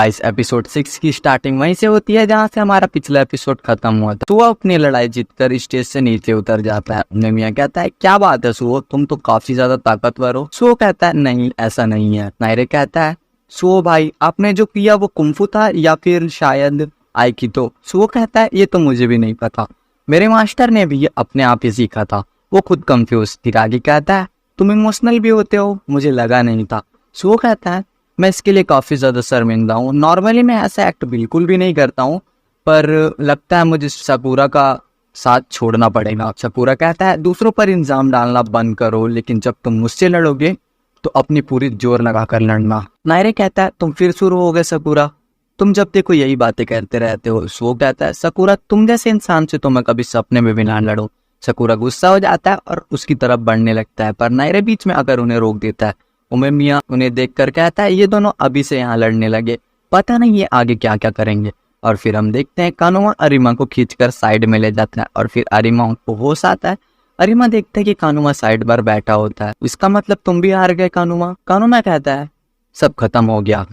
इस एपिसोड 6 की स्टार्टिंग वहीं से होती है जहाँ से हमारा पिछला एपिसोड खत्म हुआ था। सुहो अपनी लड़ाई जीतकर स्टेज से नीचे उतर जाता है। उन्हें मियाँ कहता है, क्या बात है सुहो, तुम तो काफी ज्यादा ताकतवर हो। सुहो कहता है, नहीं ऐसा नहीं है। नायरे कहता है, सुहो भाई आपने जो किया वो कुंफू था या फिर शायद आइकिडो। सुहो कहता है, ये तो मुझे भी नहीं पता, मेरे मास्टर ने भी ये अपने आप ही सीखा था। वो खुद कंफ्यूज। हिरागी कहता है, तुम इमोशनल भी होते हो, मुझे लगा नहीं था। सुहो कहता है, मैं इसके लिए काफ़ी ज़्यादा शर्मिंदा हूँ। नॉर्मली मैं ऐसा एक्ट बिल्कुल भी नहीं करता हूँ, पर लगता है मुझे साकुरा का साथ छोड़ना पड़ेगा। साकुरा कहता है, दूसरों पर इल्ज़ाम डालना बंद करो, लेकिन जब तुम मुझसे लड़ोगे तो अपनी पूरी जोर लगाकर लड़ना। नायरे कहता है, तुम फिर शुरू हो गए साकुरा, तुम जब देखो यही बातें करते रहते हो। सुहो कहता है, साकुरा तुम जैसे इंसान से तो मैं कभी सपने में भी ना लड़ूं। साकुरा गुस्सा हो जाता है और उसकी तरफ बढ़ने लगता है, पर नायरे बीच में आकर उन्हें रोक देता है। उमेमिया उन्हें देखकर कहता है, ये दोनों अभी से यहाँ लड़ने लगे, पता नहीं ये आगे क्या क्या करेंगे। और फिर हम देखते हैं कानुमा अरिमा को खींचकर साइड में ले जाता है और फिर अरिमा को होश आता है। अरिमा देखते है कि कानुमा साइड पर बैठा होता है। इसका मतलब तुम भी हार गए कानुमा। कानुमा कहता है, सब खत्म हो गया,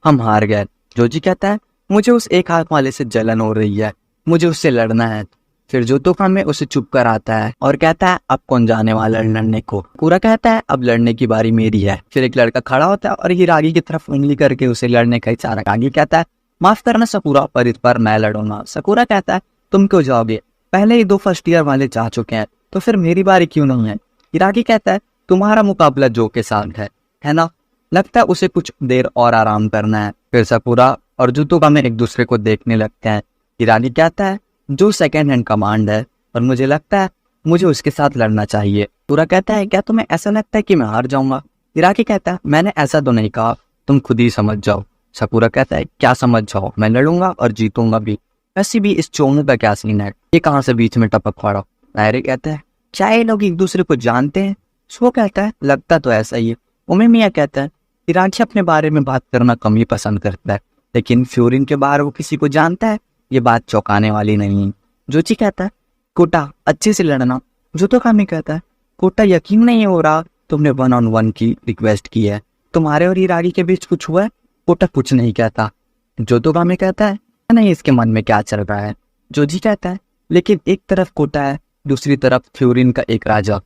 हम हार गए। जोजी कहता है, मुझे उस एक हाथ वाले से जलन हो रही है, मुझे उससे लड़ना है। फिर जोतोका में उसे चुप कर आता है और कहता है, अब कौन जाने वाला लड़ने को। पूरा कहता है, अब लड़ने की बारी मेरी है। फिर एक लड़का खड़ा होता है और हिरागी की तरफ उंगली करके उसे लड़ने का इशारा। हिरागी कहता है, माफ करना साकुरा, पर इस पर मैं लड़ूंगा। साकुरा कहता है, तुम क्यों जाओगे, पहले ही 2 फर्स्ट ईयर वाले जा चुके हैं, तो फिर मेरी बारी क्यों नहीं है। हिरागी कहता है, तुम्हारा मुकाबला जो के साथ है ना, लगता है उसे कुछ देर और आराम करना है। फिर साकुरा और जोतोका में एक दूसरे को देखने लगते हैं। हिरागी कहता है, जो सेकंड हैंड कमांड है और मुझे लगता है मुझे उसके साथ लड़ना चाहिए। पूरा कहता है, क्या तुम्हें ऐसा लगता है कि मैं हार जाऊंगा। हिरागी कहता है, मैंने ऐसा तो नहीं कहा, तुम खुद ही समझ जाओ। साकुरा कहता है, क्या समझ जाओ, मैं लड़ूंगा और जीतूंगा भी। वैसे भी इस चोमू का क्या सीन है, ये कहाँ से बीच में टपक पड़ा। नायरे कहता है, क्या ये लोग एक दूसरे को जानते हैं। सुहो कहता है, लगता तो ऐसा ही है। उमेमिया कहता है, हिरागी अपने बारे में बात करना कम ही पसंद करता है, लेकिन फ्यूरिन के बाहर वो किसी को जानता है, ये बात चौंकाने वाली नहीं है। जोची कहता है, कोटा अच्छे से लड़ना। जोतोकामी कहता है, कोटा यकीन नहीं हो रहा तुमने 1-on-1 की रिक्वेस्ट की है, तुम्हारे और हिरागी के बीच कुछ हुआ है। कोटा कुछ नहीं कहता। जोतोकामी कहता है, नहीं इसके मन में क्या चल रहा है। जोजी कहता है, लेकिन एक तरफ कोटा है, दूसरी तरफ फ्यूरिन का एक राजा,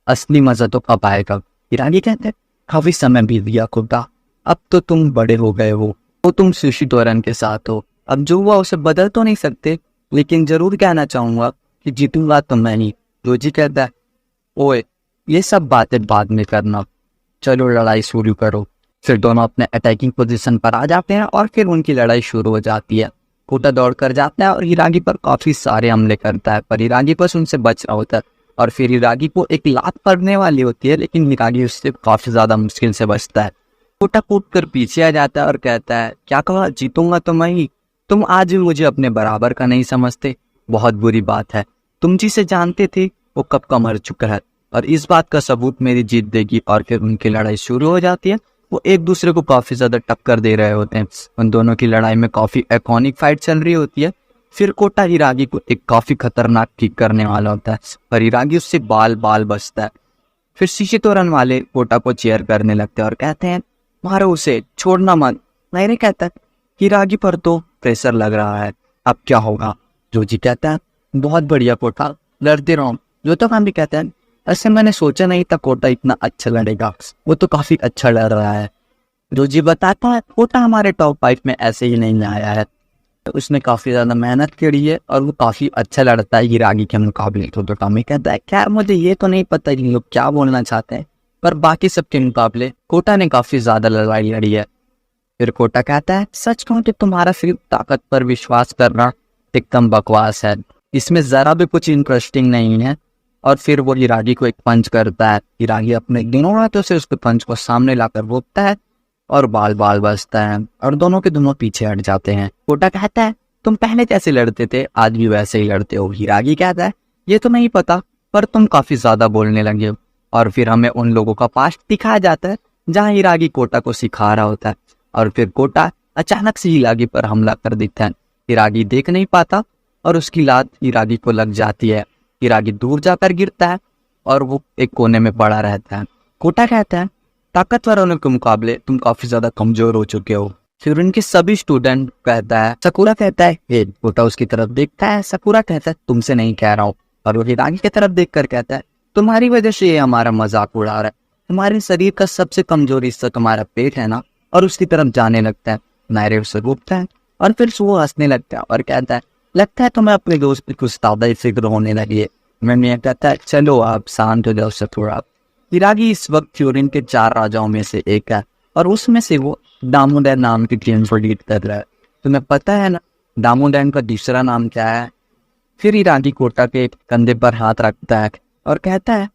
असली मजा तो कब आएगा। हिरागी कहता है, काफी समय बीत गया कोटा, अब तो तुम बड़े हो गए हो, तो तुम सुशी तोरन के साथ हो, अब जो हुआ उसे बदल तो नहीं सकते, लेकिन जरूर कहना चाहूंगा कि जीतूंगा तो मैं ही। जोजी कहता है, ओए ये सब बातें बाद में करना, चलो लड़ाई शुरू करो। फिर दोनों अपने अटैकिंग पोजीशन पर आ जाते हैं और फिर उनकी लड़ाई शुरू हो जाती है। कोटा दौड़ कर जाता है और हिरागी पर काफी सारे हमले करता है, पर हिरागी बस उनसे बच रहा होता है और फिर हिरागी को एक लात पड़ने वाली होती है, लेकिन हिरागी उससे काफी ज्यादा मुश्किल से बचता है। कोटा कूद कर पीछे आ जाता है और कहता है, क्या कहा, जीतूंगा तो मैं ही, तुम आज भी मुझे अपने बराबर का नहीं समझते, बहुत बुरी बात है। तुम जिसे जानते थे वो कब का मर चुका है और इस बात का सबूत मेरी जीत देगी। और फिर उनकी लड़ाई शुरू हो जाती है। वो एक दूसरे को काफी ज्यादा टक्कर दे रहे होते हैं। उन दोनों की लड़ाई में काफी आइकॉनिक फाइट चल रही होती है। फिर कोटा हिरागी को एक काफी खतरनाक किक करने वाला होता है, पर हिरागी उससे बाल बाल बचता है। फिर शीशी तोरन वाले कोटा को चेयर करने लगते हैं और कहते हैं, मारो उसे, छोड़ना मत। नायरे कहता है, हिरागी पर तो प्रेशर लग रहा है, अब क्या होगा। जोजी कहता है, बहुत बढ़िया कोटा, लड़ते रहो। जोतोकामी कहता है, ऐसे मैंने सोचा नहीं था कोटा इतना अच्छा लड़ेगा, वो तो काफी अच्छा लड़ रहा है। जोजी बताता है, कोटा हमारे टॉप 5 में ऐसे ही नहीं आया है, तो उसने काफी ज्यादा मेहनत करी है और वो काफी अच्छा लड़ता है हिरागी के मुकाबले। तो जोतोकामी कहता है, खैर मुझे ये तो नहीं पता कि लोग क्या बोलना चाहते हैं, पर बाकी सबके मुकाबले कोटा ने काफी ज्यादा लड़ाई लड़ी है। फिर कोटा कहता है, सच कहूं कि तुम्हारा सिर्फ ताकत पर विश्वास करना एकदम बकवास है, इसमें जरा भी कुछ इंटरेस्टिंग नहीं है। और फिर वो हिरागी को एक पंच करता है। हिरागी अपने दोनों हाथों से उसके पंच को सामने लाकर रोकता है और बाल बाल बचता है और दोनों के दोनों पीछे हट जाते हैं। कोटा कहता है, तुम पहले जैसे लड़ते थे आज भी वैसे ही लड़ते हो। हिरागी कहता है, ये तो नहीं पता, पर तुम काफी ज्यादा बोलने लगे हो। और फिर हमें उन लोगों का पास्ट दिखाया जाता है जहाँ हिरागी कोटा को सिखा रहा होता है और फिर कोटा अचानक से हिरागी पर हमला कर देता है। हिरागी देख नहीं पाता और उसकी लात हिरागी को लग जाती है। हिरागी दूर जाकर गिरता है और वो एक कोने में पड़ा रहता है। कोटा कहता है, ताकतवरों के मुकाबले तुम काफी ज्यादा कमजोर हो चुके हो, फिर उनके सभी स्टूडेंट कहता है, सकुरा कहता है, हे कोटा उसकी तरफ देखता है, सकुरा कहता है तुमसे नहीं कह रहा हूँ, और वो हिरागी की तरफ देखकर कहता है तुम्हारी वजह से ये हमारा मजाक उड़ा रहा है, तुम्हारे शरीर का सबसे कमजोर हिस्सा तुम्हारा पेट है ना, और उसकी तरफ जाने लगता है। नायरे उसे रोकता है और फिर वो हंसने लगता है और कहता है लगता है तुम्हें अपने दोस्त की कुछ ज्यादा ही फिक्र होने लगी है। मैं कहता है चलो आप शांत हो जाओ सकुरा। हिरागी इस वक्त फ्योरिन के 4 राजाओं में से एक है और उसमें से वो दामोदर नाम की टीम को लीड कर रहा है। तुम्हें पता है ना दामोदर का दूसरा नाम क्या है? फिर हिरागी कोटा के कंधे पर हाथ रखता है और कहता है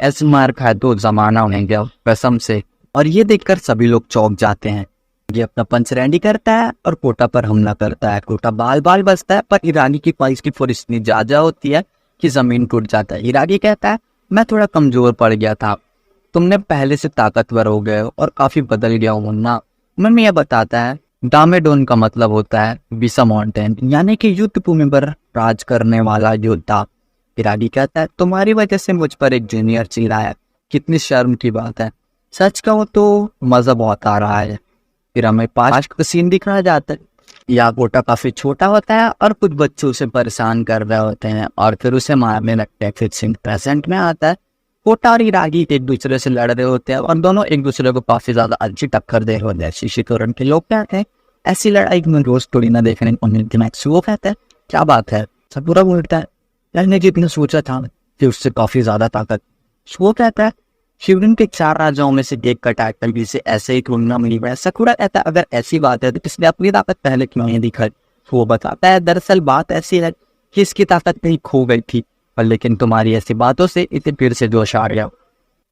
ऐसे मार खाए तो जमाना हो गया कसम से। और ये देखकर सभी लोग चौंक जाते हैं। ये अपना पंच रेडी करता है और कोटा पर हमला करता है। कोटा बाल बाल बचता है पर हिरागी की पाइस की फोर्स इतनी ज्यादा होती है कि जमीन टूट जाता है। हिरागी कहता है मैं थोड़ा कमजोर पड़ गया था, तुमने पहले से ताकतवर हो गए हो और काफी बदल गया हूँ ना। मैं यह बताता है डामेडोन का मतलब होता है विसा माउंटेन, यानी कि युद्ध भूमि पर राज करने वाला योद्धा। हिरागी कहता है तुम्हारी वजह से मुझ पर एक जूनियर चिल्लाया, कितनी शर्म की बात है। सच कहो तो मजा बहुत आ रहा है। फिर हमें पास का सीन दिखाया जाता है। यह कोटा काफी छोटा होता है और कुछ बच्चे उसे परेशान कर रहे होते हैं और फिर उसे मारने लगते हैं। फिर सीन प्रेजेंट में आता है। कोटा और हिरागी एक दूसरे से लड़ रहे होते हैं और दोनों एक दूसरे को काफी ज्यादा अच्छी टक्कर दे रहे होते हैं। शिशिकोरन के लोग कहते हैं ऐसी लड़ाई में रोज थोड़ी ना देखने को मिलती। मैक्सुओ कहता है क्या बात है। सकुरा बोलता है मैंने जितना सोचा था कि उससे काफी ज्यादा ताकत। वो कहता है शिवरिन के 4 राजाओं में से एक का टाइटल भी से ऐसे ही ढूंढना मिली है। सकुरा कहता है अगर ऐसी बात है तो इसने अपनी ताकत पहले क्यों नहीं दिखाई। वो बताता है दरअसल बात ऐसी है कि इसकी ताकत कहीं खो गई थी और लेकिन तुम्हारी ऐसी बातों से इसे फिर से जोश आ गया।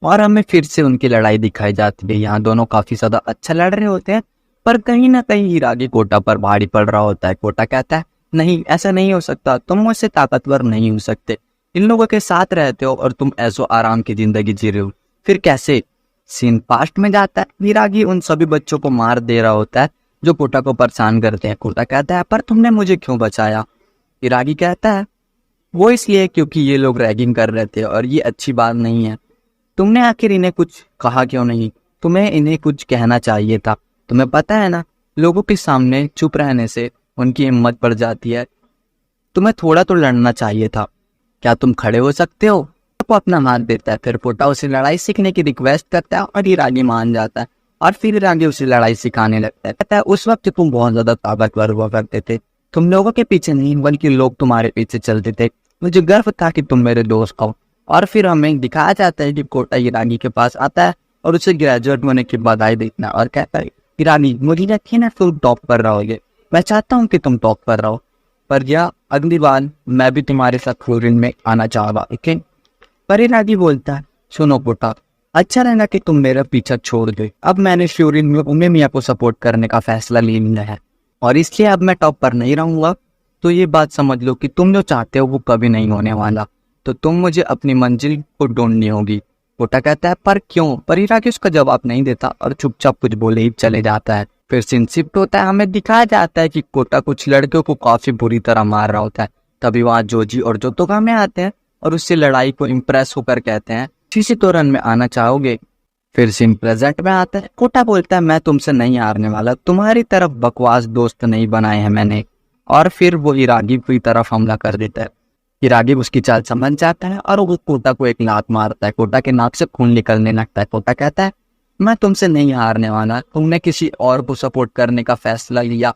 और हमें फिर से उनकी लड़ाई दिखाई जाती है। यहाँ दोनों काफी ज्यादा अच्छा लड़ रहे होते हैं पर कहीं ना कहीं हिरागी कोटा पर भारी पड़ रहा होता है। कोटा कहता है नहीं ऐसा नहीं हो सकता, तुम मुझसे ताकतवर नहीं हो सकते, इन लोगों के साथ रहते हो और तुम ऐसो आराम की जिंदगी जी रहे हो, फिर कैसे। सीन पास्ट में जाता है। हिरागी उन सभी बच्चों को मार दे रहा होता है जो कोटा को परेशान करते हैं। कोटा कहता है पर तुमने मुझे क्यों बचाया। हिरागी कहता है वो इसलिए क्योंकि ये लोग रैगिंग कर रहे थे और ये अच्छी बात नहीं है। तुमने आखिर इन्हें कुछ कहा क्यों नहीं, तुम्हें इन्हें कुछ कहना चाहिए था। तुम्हें पता है ना लोगों के सामने चुप रहने से उनकी हिम्मत बढ़ जाती है, तुम्हें थोड़ा तो लड़ना चाहिए था। क्या तुम खड़े हो सकते हो। वो अपना हाथ देता है। फिर कोटा उसे लड़ाई सीखने की रिक्वेस्ट करता है और हिरागी मान जाता है और फिर हिरागी उसे लड़ाई सिखाने लगता है। कहता है उस वक्त तुम बहुत ज्यादा ताकतवर हुआ करते थे, तुम लोगों के पीछे नहीं बल्कि लोग तुम्हारे पीछे चलते थे, मुझे गर्व था कि तुम मेरे दोस्त हो। और फिर हमें दिखाया जाता है कि कोटा हिरागी के पास आता है और उसे ग्रेजुएट होने की बधाई देता है और कहता है हिरागी मुझे यकीन ना तुम टॉप पर रहोगे, मैं चाहता हूँ कि तुम टॉप पर रहो, पर यह अगली बार मैं भी तुम्हारे साथ फ्लोरिन में आना चाहूंगा। ओके। पर हिरागी बोलता है सुनो कोटा, अच्छा रहना कि तुम मेरा पीछा छोड़ दे, अब मैंने फ्लोरिन में उमेमिया को सपोर्ट करने का फैसला ले लिया है और इसलिए अब मैं टॉप पर नहीं रहूंगा। तो ये बात समझ लो कि तुम जो चाहते हो वो कभी नहीं होने वाला, तो तुम मुझे अपनी मंजिल को ढूंढनी होगी। कोटा कहता है पर क्यों। पर हिरागी उसका जवाब नहीं देता और चुपचाप कुछ बोले ही चले जाता है। फिर सीन शिफ्ट होता है। हमें दिखाया जाता है कि कोटा कुछ लड़कियों को काफी बुरी तरह मार रहा होता है। तभी वहाँ जोजी और जोतोगा में आते हैं और उससे लड़ाई को इम्प्रेस होकर कहते हैं शिशितोरन में आना चाहोगे। फिर सीन प्रेजेंट में आता है। कोटा बोलता है मैं तुमसे नहीं हारने वाला, तुम्हारी तरफ बकवास दोस्त नहीं बनाए हैं मैंने। और फिर वो हिरागी की तरफ हमला कर देता है। हिरागी उसकी चाल समझ जाता है और वो कोटा को एक लात मारता है। कोटा के नाक से खून निकलने लगता है। कोटा कहता है मैं तुमसे नहीं हारने वाला, तुमने किसी और को सपोर्ट करने का फैसला लिया,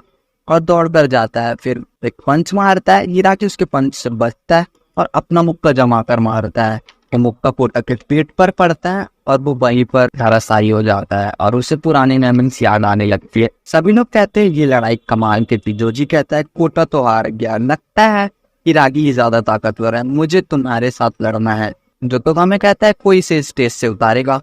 और दौड़ कर जाता है। फिर एक पंच मारता है। हिरागी उसके पंच से बचता है और अपना मुक्का जमा कर मारता है। वो मुक्का कोटा के पेट पर पड़ता है और वो वहीं पर धराशायी हो जाता है और उसे पुरानी मेमोरीज याद आने लगती है। सभी लोग कहते हैं ये लड़ाई कमाल की थी। जोजी कहता है कोटा तो हार गया, लगता है हिरागी ही ज्यादा ताकतवर है, मुझे तुम्हारे साथ लड़ना है। जोतोगा में कहता है कोई से स्टेज से उतारेगा,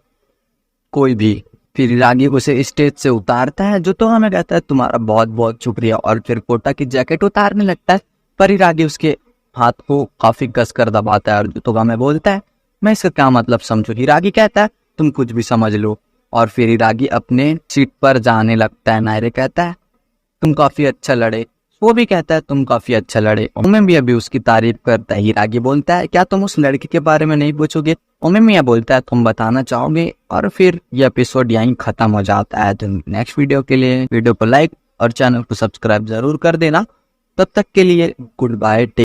कोई भी। फिर हिरागी उसे स्टेज से उतारता है। जोतोगा में कहता है तुम्हारा बहुत बहुत शुक्रिया और फिर कोटा की जैकेट उतारने लगता है। पर हिरागी उसके हाथ को काफी कसकर दबाता है और जोतोगा में बोलता है मैं इसका क्या मतलब समझू। हिरागी कहता है तुम कुछ भी समझ लो। और फिर हिरागी अपने सीट पर जाने लगता है। नायरे कहता है तुम काफी अच्छा लड़े। वो भी कहता है तुम काफी अच्छा लड़े। उमेमिया भी उसकी तारीफ करता है। हिरागी बोलता है क्या तुम उस लड़के के बारे में नहीं पूछोगे? उमेमिया बोलता है तुम बताना चाहोगे, और फिर ये एपिसोड यहीं खत्म हो जाता है। तो नेक्स्ट वीडियो के लिए वीडियो को लाइक और चैनल को सब्सक्राइब जरूर कर देना। तब तक के लिए गुड बाय।